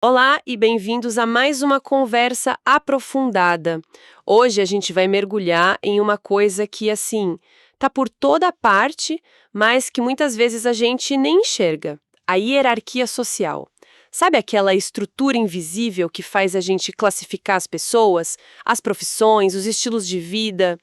Olá e bem-vindos a mais uma conversa aprofundada. Hoje a gente vai mergulhar em uma coisa que, assim, tá por toda parte, mas que muitas vezes a gente nem enxerga: a hierarquia social. Sabe aquela estrutura invisível que faz a gente classificar as pessoas, as profissões, os estilos de vida?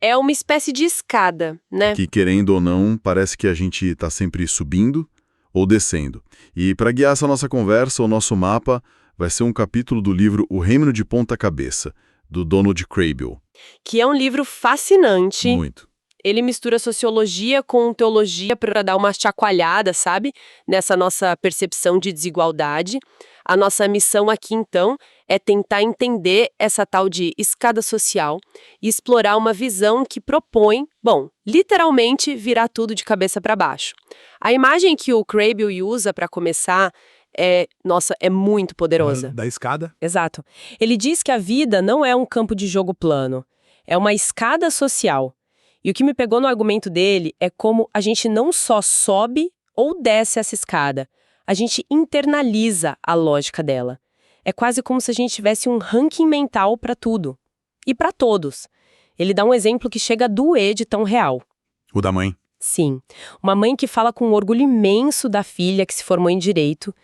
É uma espécie de escada, né? Que, querendo ou não, parece que a gente está sempre subindo ou descendo. E para guiar essa nossa conversa, o nosso mapa vai ser um capítulo do livro O Reino de Ponta Cabeça, do Donald Kraybill. Que é um livro fascinante. Muito. Ele mistura sociologia com teologia para dar uma chacoalhada, sabe? Nessa nossa percepção de desigualdade. A nossa missão aqui, então, é tentar entender essa tal de escada social e explorar uma visão que propõe, bom, literalmente virar tudo de cabeça para baixo. A imagem que o Kraybill usa para começar é muito poderosa. Da escada? Exato. Ele diz que a vida não é um campo de jogo plano, é uma escada social. E o que me pegou no argumento dele é como a gente não só sobe ou desce essa escada, a gente internaliza a lógica dela. É quase como se a gente tivesse um ranking mental para tudo. E para todos. Ele dá um exemplo que chega a doer de tão real. O da mãe. Sim, uma mãe que fala com um orgulho imenso da filha que se formou em direito,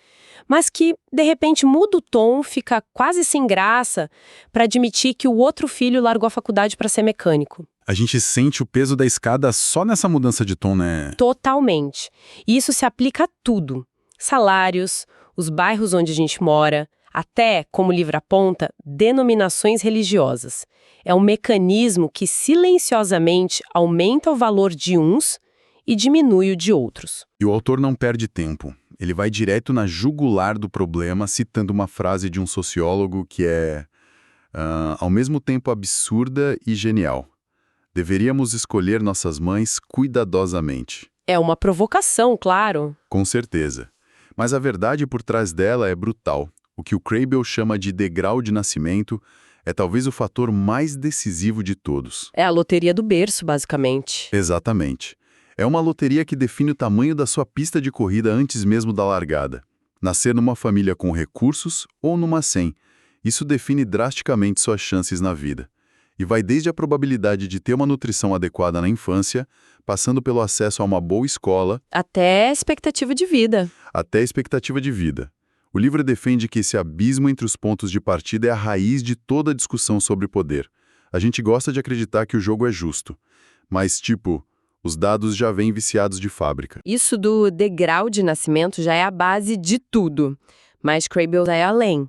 mas que, de repente, muda o tom, fica quase sem graça para admitir que o outro filho largou a faculdade para ser mecânico. A gente sente o peso da escada só nessa mudança de tom, né? Totalmente. E isso se aplica a tudo. Salários, os bairros onde a gente mora, até, como o livro aponta, denominações religiosas. É um mecanismo que silenciosamente aumenta o valor de uns e diminui o de outros. E o autor não perde tempo. Ele vai direto na jugular do problema, citando uma frase de um sociólogo que é, ao mesmo tempo absurda e genial. Deveríamos escolher nossas mães cuidadosamente. É uma provocação, claro. Com certeza. Mas a verdade por trás dela é brutal. O que o Kraybill chama de degrau de nascimento é talvez o fator mais decisivo de todos. É a loteria do berço, basicamente. Exatamente. É uma loteria que define o tamanho da sua pista de corrida antes mesmo da largada. Nascer numa família com recursos ou numa sem. Isso define drasticamente suas chances na vida. E vai desde a probabilidade de ter uma nutrição adequada na infância, passando pelo acesso a uma boa escola, Até a expectativa de vida. até a expectativa de vida. O livro defende que esse abismo entre os pontos de partida é a raiz de toda a discussão sobre poder. A gente gosta de acreditar que o jogo é justo, mas, os dados já vêm viciados de fábrica. Isso do degrau de nascimento já é a base de tudo. Mas Kraybill vai além.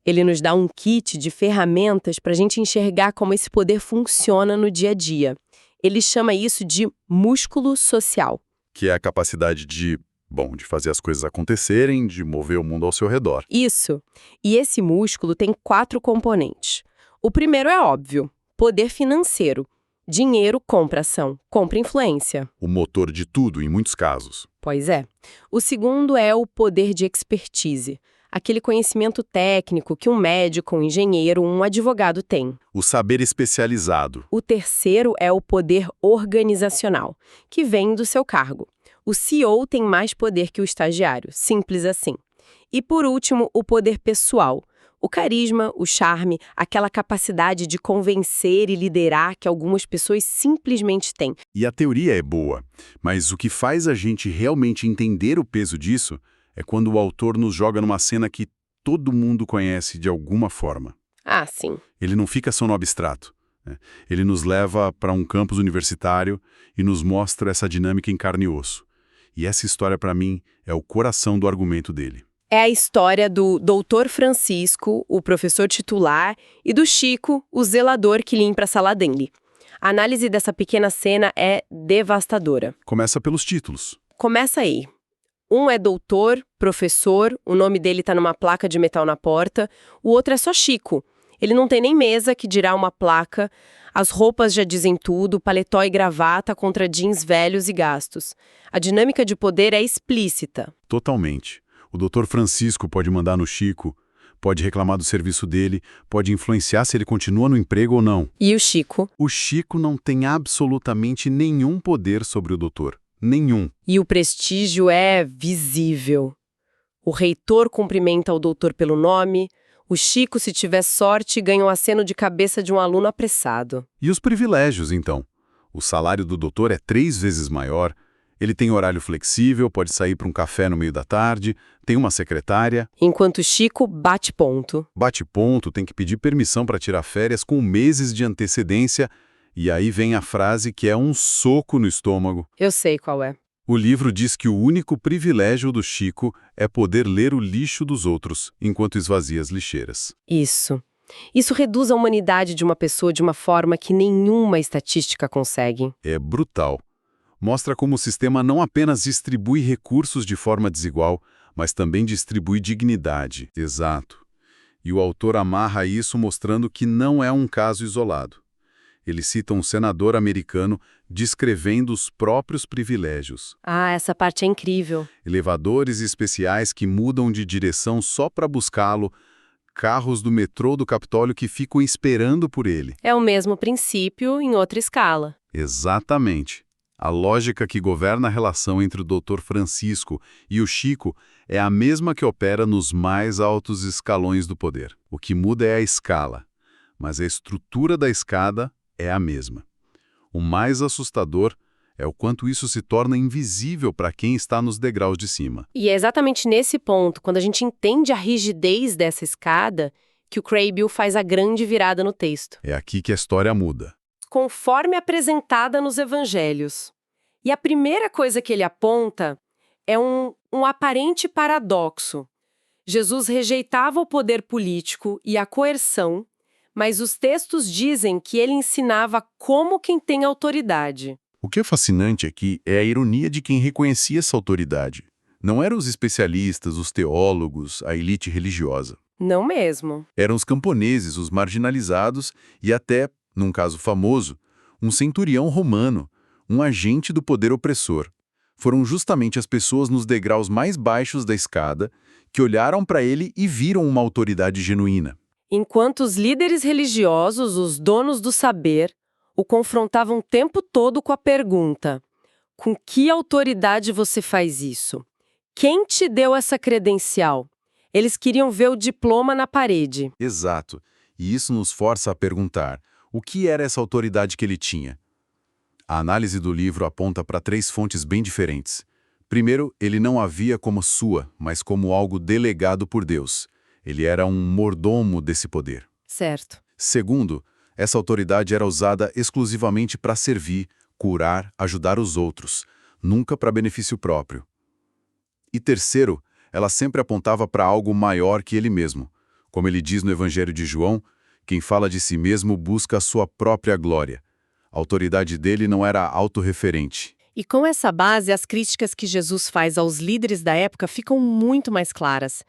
Ele nos dá um kit de ferramentas para a gente enxergar como esse poder funciona no dia a dia. Ele chama isso de músculo social. Que é a capacidade de fazer as coisas acontecerem, de mover o mundo ao seu redor. Isso. E esse músculo tem 4 componentes. O primeiro é óbvio: poder financeiro. Dinheiro compra ação, compra influência. O motor de tudo, em muitos casos. Pois é. O segundo é o poder de expertise. Aquele conhecimento técnico que um médico, um engenheiro, um advogado tem. O saber especializado. O terceiro é o poder organizacional, que vem do seu cargo. O CEO tem mais poder que o estagiário, simples assim. E por último, o poder pessoal. O carisma, o charme, aquela capacidade de convencer e liderar que algumas pessoas simplesmente têm. E a teoria é boa, mas o que faz a gente realmente entender o peso disso é quando o autor nos joga numa cena que todo mundo conhece de alguma forma. Ah, sim. Ele não fica só no abstrato, né? Ele nos leva para um campus universitário e nos mostra essa dinâmica em carne e osso. E essa história, para mim, é o coração do argumento dele. É a história do Dr. Francisco, o professor titular, e do Chico, o zelador que limpa a sala dele. A análise dessa pequena cena é devastadora. Começa pelos títulos. Começa aí. Um é doutor, professor, o nome dele tá numa placa de metal na porta. O outro é só Chico. Ele não tem nem mesa, que dirá uma placa. As roupas já dizem tudo, paletó e gravata contra jeans velhos e gastos. A dinâmica de poder é explícita. Totalmente. O Dr. Francisco pode mandar no Chico, pode reclamar do serviço dele, pode influenciar se ele continua no emprego ou não. E o Chico? O Chico não tem absolutamente nenhum poder sobre o doutor. Nenhum. E o prestígio é visível. O reitor cumprimenta o doutor pelo nome. O Chico, se tiver sorte, ganha um aceno de cabeça de um aluno apressado. E os privilégios, então? O salário do doutor é 3 vezes maior, ele tem horário flexível, pode sair para um café no meio da tarde, tem uma secretária. Enquanto o Chico bate ponto. Bate ponto, tem que pedir permissão para tirar férias com meses de antecedência, e aí vem a frase que é um soco no estômago. Eu sei qual é. O livro diz que o único privilégio do Chico é poder ler o lixo dos outros, enquanto esvazia as lixeiras. Isso. Isso reduz a humanidade de uma pessoa de uma forma que nenhuma estatística consegue. É brutal. Mostra como o sistema não apenas distribui recursos de forma desigual, mas também distribui dignidade. Exato. E o autor amarra isso mostrando que não é um caso isolado. Ele cita um senador americano descrevendo os próprios privilégios. Ah, essa parte é incrível. Elevadores especiais que mudam de direção só para buscá-lo, carros do metrô do Capitólio que ficam esperando por ele. É o mesmo princípio em outra escala. Exatamente. A lógica que governa a relação entre o Dr. Francisco e o Chico é a mesma que opera nos mais altos escalões do poder. O que muda é a escala, mas a estrutura da escada é a mesma. O mais assustador é o quanto isso se torna invisível para quem está nos degraus de cima. E é exatamente nesse ponto, quando a gente entende a rigidez dessa escada, que o Kraybill faz a grande virada no texto. É aqui que a história muda. Conforme apresentada nos evangelhos. E a primeira coisa que ele aponta é um aparente paradoxo. Jesus rejeitava o poder político e a coerção, mas os textos dizem que ele ensinava como quem tem autoridade. O que é fascinante aqui é a ironia de quem reconhecia essa autoridade. Não eram os especialistas, os teólogos, a elite religiosa. Não mesmo. Eram os camponeses, os marginalizados e até, num caso famoso, um centurião romano, um agente do poder opressor. Foram justamente as pessoas nos degraus mais baixos da escada que olharam para ele e viram uma autoridade genuína. Enquanto os líderes religiosos, os donos do saber, o confrontavam o tempo todo com a pergunta: com que autoridade você faz isso? Quem te deu essa credencial? Eles queriam ver o diploma na parede. Exato. E isso nos força a perguntar: o que era essa autoridade que ele tinha? A análise do livro aponta para 3 fontes bem diferentes. Primeiro, ele não a via como sua, mas como algo delegado por Deus. Ele era um mordomo desse poder. Certo. Segundo, essa autoridade era usada exclusivamente para servir, curar, ajudar os outros, nunca para benefício próprio. E terceiro, ela sempre apontava para algo maior que ele mesmo. Como ele diz no Evangelho de João, quem fala de si mesmo busca a sua própria glória. A autoridade dele não era autorreferente. E com essa base, as críticas que Jesus faz aos líderes da época ficam muito mais claras.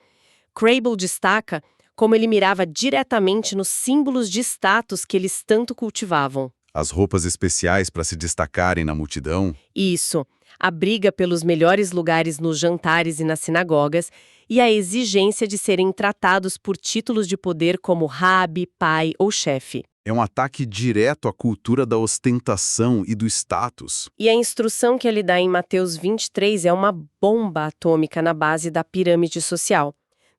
Kraybill destaca como ele mirava diretamente nos símbolos de status que eles tanto cultivavam. As roupas especiais para se destacarem na multidão. Isso, a briga pelos melhores lugares nos jantares e nas sinagogas e a exigência de serem tratados por títulos de poder como rabi, pai ou chefe. É um ataque direto à cultura da ostentação e do status. E a instrução que ele dá em Mateus 23 é uma bomba atômica na base da pirâmide social.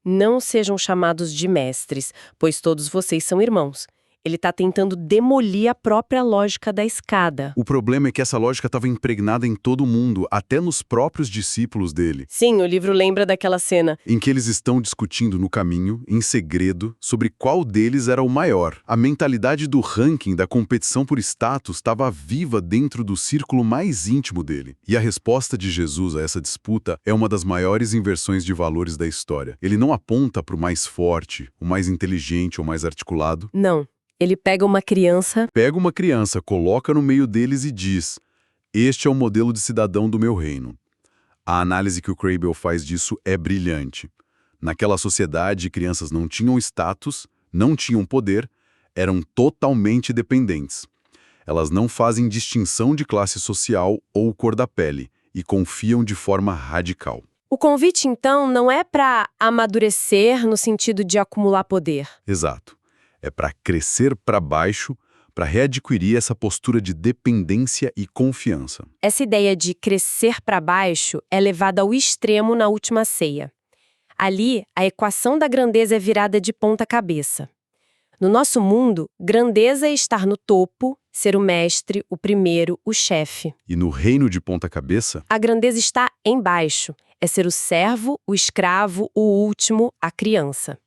Não sejam chamados de mestres, pois todos vocês são irmãos. Ele está tentando demolir a própria lógica da escada. O problema é que essa lógica estava impregnada em todo mundo, até nos próprios discípulos dele. Sim, o livro lembra daquela cena. Em que eles estão discutindo no caminho, em segredo, sobre qual deles era o maior. A mentalidade do ranking, da competição por status, estava viva dentro do círculo mais íntimo dele. E a resposta de Jesus a essa disputa é uma das maiores inversões de valores da história. Ele não aponta para o mais forte, o mais inteligente ou mais articulado. Não. Ele pega uma criança, coloca no meio deles e diz: este é o modelo de cidadão do meu reino. A análise que o Kraybill faz disso é brilhante. Naquela sociedade, crianças não tinham status, não tinham poder, eram totalmente dependentes. Elas não fazem distinção de classe social ou cor da pele e confiam de forma radical. O convite, então, não é para amadurecer no sentido de acumular poder. Exato. É para crescer para baixo, para readquirir essa postura de dependência e confiança. Essa ideia de crescer para baixo é levada ao extremo na última ceia. Ali, a equação da grandeza é virada de ponta cabeça. No nosso mundo, grandeza é estar no topo, ser o mestre, o primeiro, o chefe. E no reino de ponta cabeça, A grandeza está embaixo, é ser o servo, o escravo, o último, a criança.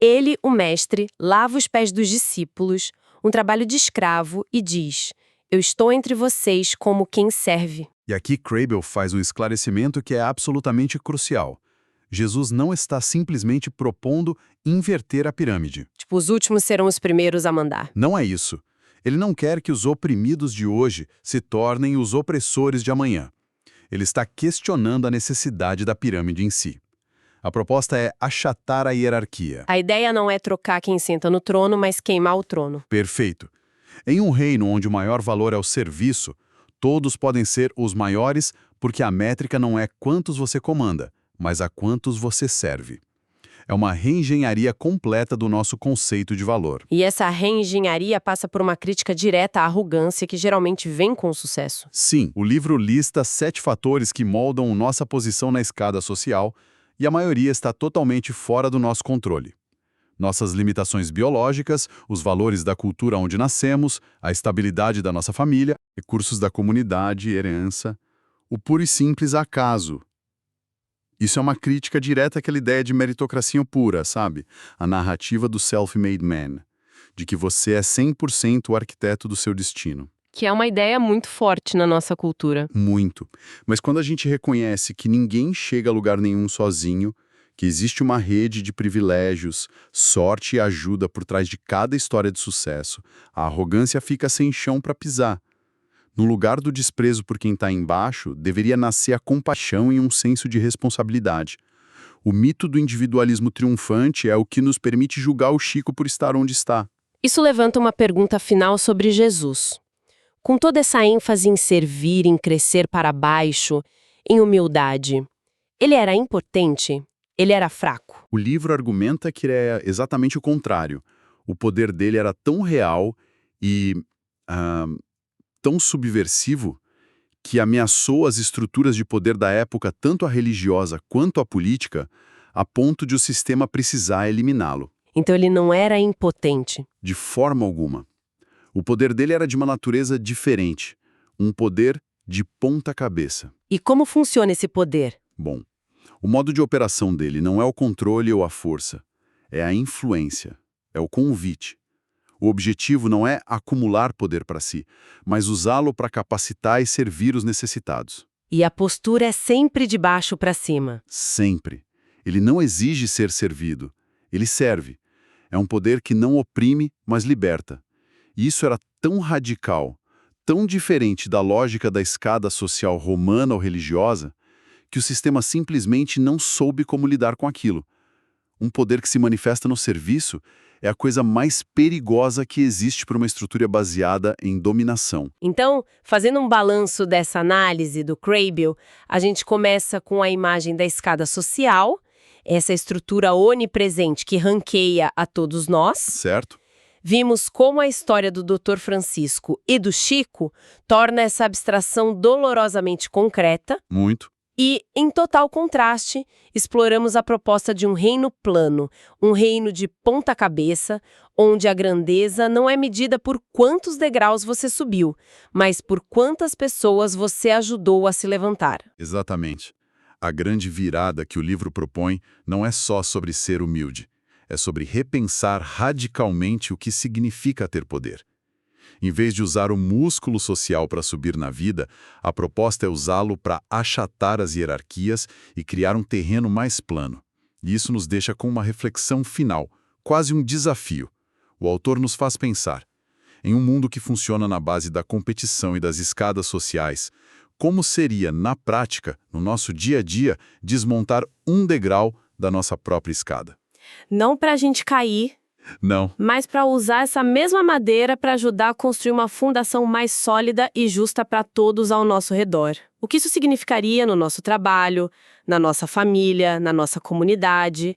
Ele, o mestre, lava os pés dos discípulos, um trabalho de escravo, e diz: eu estou entre vocês como quem serve. e aqui Crabbe faz um esclarecimento que é absolutamente crucial. Jesus não está simplesmente propondo inverter a pirâmide. Tipo, os últimos serão os primeiros a mandar. Não é isso. Ele não quer que os oprimidos de hoje se tornem os opressores de amanhã. Ele está questionando a necessidade da pirâmide em si. A proposta é achatar a hierarquia. A ideia não é trocar quem senta no trono, mas queimar o trono. Perfeito. Em um reino onde o maior valor é o serviço, todos podem ser os maiores porque a métrica não é quantos você comanda, mas a quantos você serve. É uma reengenharia completa do nosso conceito de valor. E essa reengenharia passa por uma crítica direta à arrogância que geralmente vem com o sucesso. Sim, o livro lista 7 fatores que moldam nossa posição na escada social e a maioria está totalmente fora do nosso controle. Nossas limitações biológicas, os valores da cultura onde nascemos, a estabilidade da nossa família, recursos da comunidade, herança, o puro e simples acaso. Isso é uma crítica direta àquela ideia de meritocracia pura, sabe? A narrativa do self-made man, de que você é 100% o arquiteto do seu destino. Que é uma ideia muito forte na nossa cultura. Muito. Mas quando a gente reconhece que ninguém chega a lugar nenhum sozinho, que existe uma rede de privilégios, sorte e ajuda por trás de cada história de sucesso, a arrogância fica sem chão para pisar. No lugar do desprezo por quem está embaixo, deveria nascer a compaixão e um senso de responsabilidade. O mito do individualismo triunfante é o que nos permite julgar o Chico por estar onde está. Isso levanta uma pergunta final sobre Jesus. Com toda essa ênfase em servir, em crescer para baixo, em humildade, ele era impotente? Ele era fraco? O livro argumenta que é exatamente o contrário. O poder dele era tão real e tão subversivo que ameaçou as estruturas de poder da época, tanto a religiosa quanto a política, a ponto de o sistema precisar eliminá-lo. Então ele não era impotente. De forma alguma. O poder dele era de uma natureza diferente, um poder de ponta cabeça. E como funciona esse poder? Bom, o modo de operação dele não é o controle ou a força, é a influência, é o convite. O objetivo não é acumular poder para si, mas usá-lo para capacitar e servir os necessitados. E a postura é sempre de baixo para cima. Sempre. Ele não exige ser servido, ele serve. É um poder que não oprime, mas liberta. E isso era tão radical, tão diferente da lógica da escada social romana ou religiosa, que o sistema simplesmente não soube como lidar com aquilo. Um poder que se manifesta no serviço é a coisa mais perigosa que existe para uma estrutura baseada em dominação. Então, fazendo um balanço dessa análise do Crabbe, a gente começa com a imagem da escada social, essa estrutura onipresente que ranqueia a todos nós. Certo? Vimos como a história do Dr. Francisco e do Chico torna essa abstração dolorosamente concreta. Muito. E, em total contraste, exploramos a proposta de um reino plano, um reino de ponta cabeça, onde a grandeza não é medida por quantos degraus você subiu, mas por quantas pessoas você ajudou a se levantar. Exatamente. A grande virada que o livro propõe não é só sobre ser humilde, é sobre repensar radicalmente o que significa ter poder. Em vez de usar o músculo social para subir na vida, a proposta é usá-lo para achatar as hierarquias e criar um terreno mais plano. E isso nos deixa com uma reflexão final, quase um desafio. O autor nos faz pensar. Em um mundo que funciona na base da competição e das escadas sociais, como seria, na prática, no nosso dia a dia, desmontar um degrau da nossa própria escada? Não para a gente cair, Não. mas para usar essa mesma madeira para ajudar a construir uma fundação mais sólida e justa para todos ao nosso redor. O que isso significaria no nosso trabalho, na nossa família, na nossa comunidade.